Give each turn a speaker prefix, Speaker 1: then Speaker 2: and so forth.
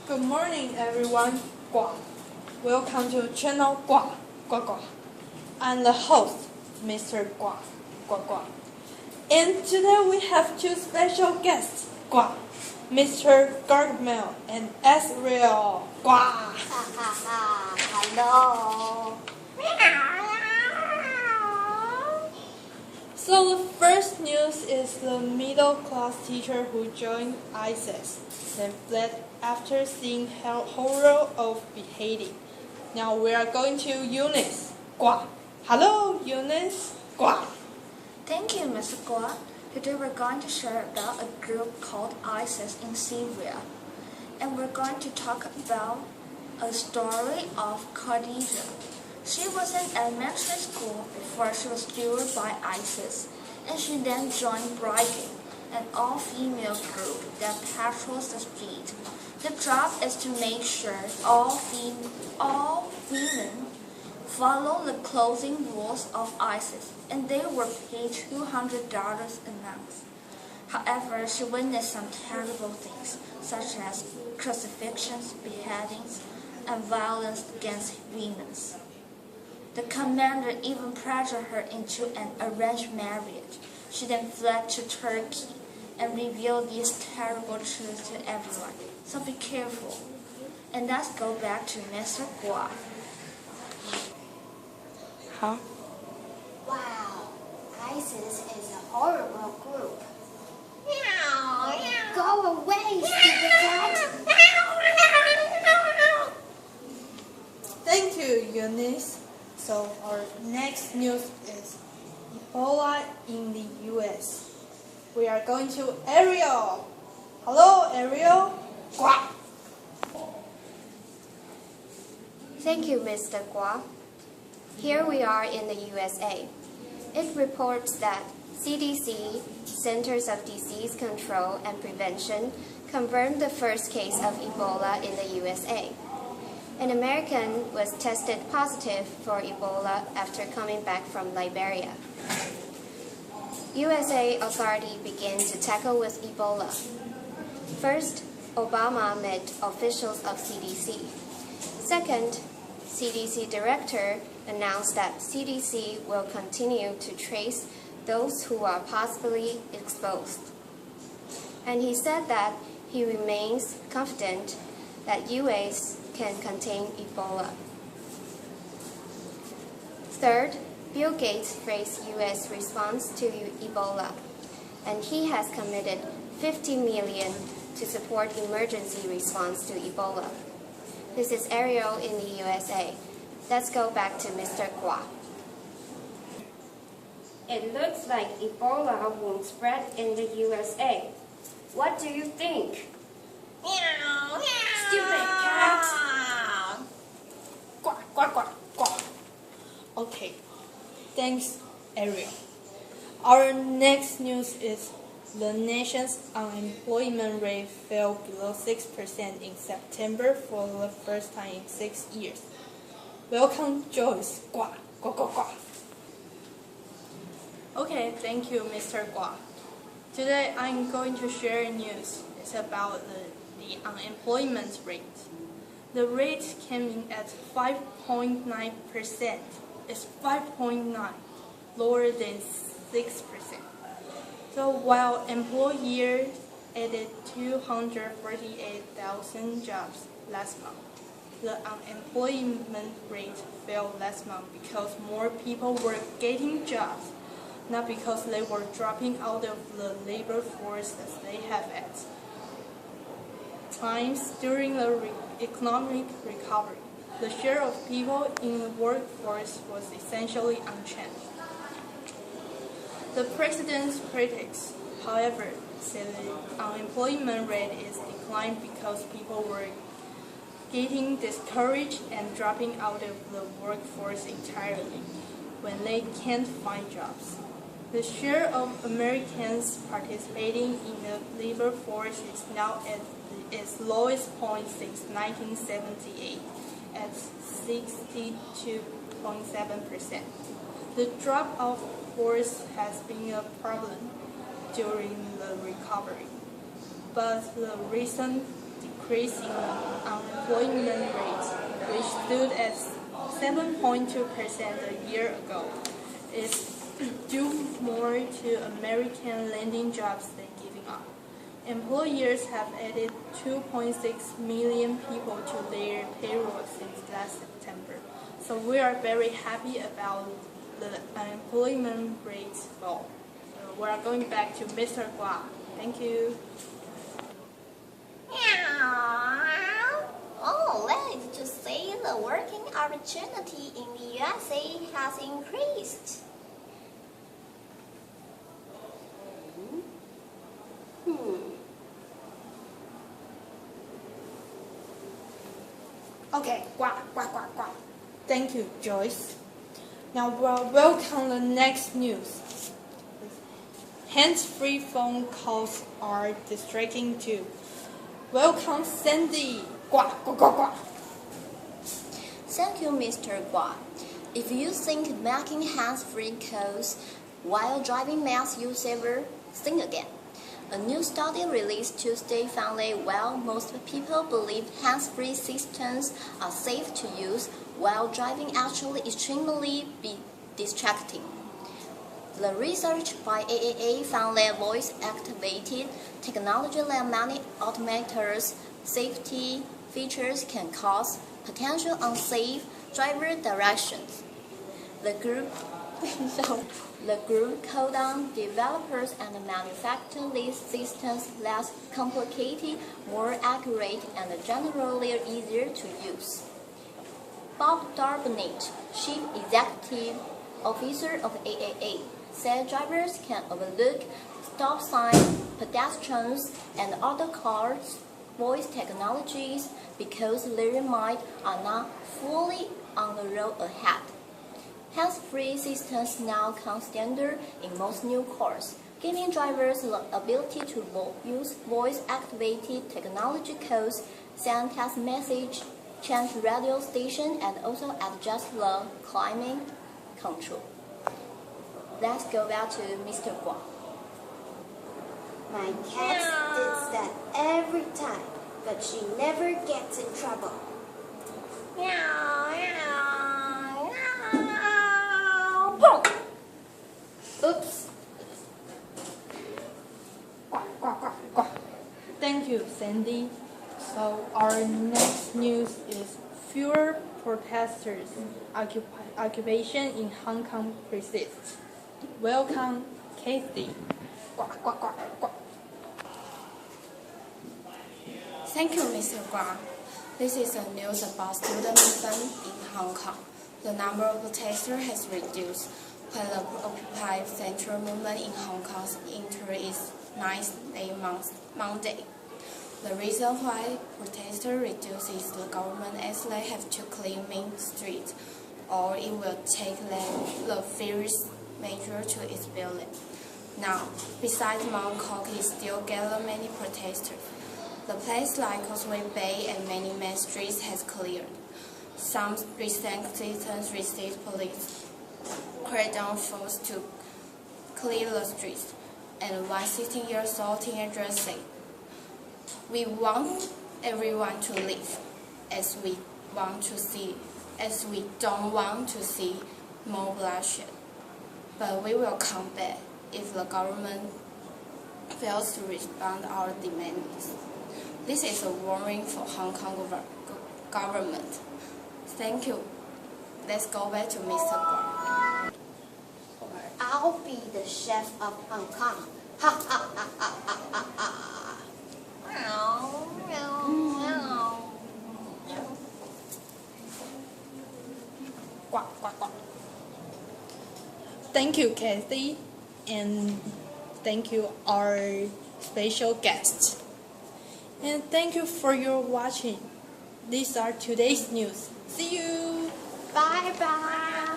Speaker 1: Good morning, everyone. Gua. Welcome to channel Gua. I'm the host, Mr. Gua. And today we have two special guests, Gua, Mr. Gargamel and Arial. Gua.
Speaker 2: Hello.
Speaker 1: So the first news is the middle-class teacher who joined ISIS, then fled after seeing horror of beheading. Now we are going to Eunice. Gua. Hello, Eunice. Gua.
Speaker 2: Thank you, Mr. Gua. Today we're going to share about a group called ISIS in Syria. And we're going to talk about a story of Khadija. She was in elementary school before she was lured by ISIS, and she then joined Brigade, an all-female group that patrols the street. The job is to make sure all women follow the clothing rules of ISIS, and they were paid $200 a month. However, she witnessed some terrible things, such as crucifixions, beheadings, and violence against women. The commander even pressured her into an arranged marriage. She then fled to Turkey and revealed these terrible truths to everyone. So be careful. And let's go back to Mr. Gua.
Speaker 1: Huh?
Speaker 3: Wow, ISIS is a horrible group. Go away, stupid cat!
Speaker 1: Thank you, Eunice. So our next news is Ebola in the U.S. We are going to Arial. Hello, Arial. Gua.
Speaker 4: Thank you, Mr. Gua. Here we are in the USA. It reports that CDC, Centers of Disease Control and Prevention, confirmed the first case of Ebola in the USA. An American was tested positive for Ebola after coming back from Liberia. USA authorities began to tackle with Ebola. First, Obama met officials of CDC. Second, CDC director announced that CDC will continue to trace those who are possibly exposed. And he said that he remains confident that US can contain Ebola. Third, Bill Gates praised US response to Ebola, and he has committed $50 million to support emergency response to Ebola. This is Ariel in the USA. Let's go back to Mr. Gua.
Speaker 5: It looks like Ebola won't spread in the USA. What do you think? Stupid cat!
Speaker 1: Gua. Okay, thanks, Ariel. Our next news is the nation's unemployment rate fell below 6% in September for the first time in 6 years. Welcome, Joyce. Gua. Okay, thank you, Mr. Gua. Today I'm going to share news. It's about the unemployment rate. The rate came in at 5.9%. It's 5.9, lower than 6%. So while employers added 248,000 jobs last month, the unemployment rate fell last month because more people were getting jobs, not because they were dropping out of the labor force as they have at times during the economic recovery. The share of people in the workforce was essentially unchanged. The president's critics, however, said the unemployment rate is declined because people were getting discouraged and dropping out of the workforce entirely when they can't find jobs. The share of Americans participating in the labor force is now at its lowest point since 1978, at 62.7%. The drop-off force has been a problem during the recovery, but the recent decrease in unemployment rate, which stood at 7.2% a year ago, is due more to American landing jobs than giving up. Employers have added 2.6 million people to their payroll since last September. So we are very happy about the unemployment rate fall. We are going back to Mr. Gua. Thank you.
Speaker 2: Oh, let's just say the working opportunity in the USA has increased.
Speaker 1: Okay, Gua. Thank you, Joyce. Now we'll welcome the next news. Hands-free phone calls are distracting too. Welcome, Sandy. Gua.
Speaker 2: Thank you, Mr. Gua. If you think making hands-free calls while driving makes you safer, think again. A new study released Tuesday found that while most people believe hands-free systems are safe to use, while driving actually extremely distracting. The research by AAA found that voice-activated technology like many automakers' safety features can cause potential unsafe driver directions. The group called on developers and manufacture these systems less complicated, more accurate, and generally easier to use. Bob Darbonnet, Chief Executive Officer of AAA, said drivers can overlook stop signs, pedestrians, and other cars' voice technologies because their minds are not fully on the road ahead. Hands-free systems now come standard in most new cars, giving drivers the ability to use voice-activated technology codes, send text message, change radio station, and also adjust the climate control. Let's go back to Mr. Gua.
Speaker 3: My cat does that every time, but she never gets in trouble.
Speaker 1: Oops. Gua. Thank you, Sandy. So our next news is fewer protesters. Occupation in Hong Kong persists. Welcome, Cathy. Gua.
Speaker 6: Thank you, Mr. Gua. This is a news about student movement in Hong Kong. The number of protesters has reduced when the Occupy Central movement in Hong Kong entered its 9th day Monday. The reason why protesters reduce is the government as they have to clean Main Street, or it will take the fierce measure to expel them. Now, besides Mount Kok, it still gather many protesters. The place like Causeway Bay and many main streets has cleared. Some recent citizens received police crackdown force to clear the streets, and one 16-year-old teenager said, "We want everyone to leave, as we don't want to see more bloodshed. But we will come back if the government fails to respond to our demands." This is a warning for Hong Kong government. Thank you. Let's go back to Mr. Gua.
Speaker 3: I'll be the chef of Hong Kong. Ha ha ha ha ha ha ha.
Speaker 1: Gua. Thank you, Cathy, and thank you, our special guests. And thank you for your watching. These are today's news. See you.
Speaker 3: Bye bye.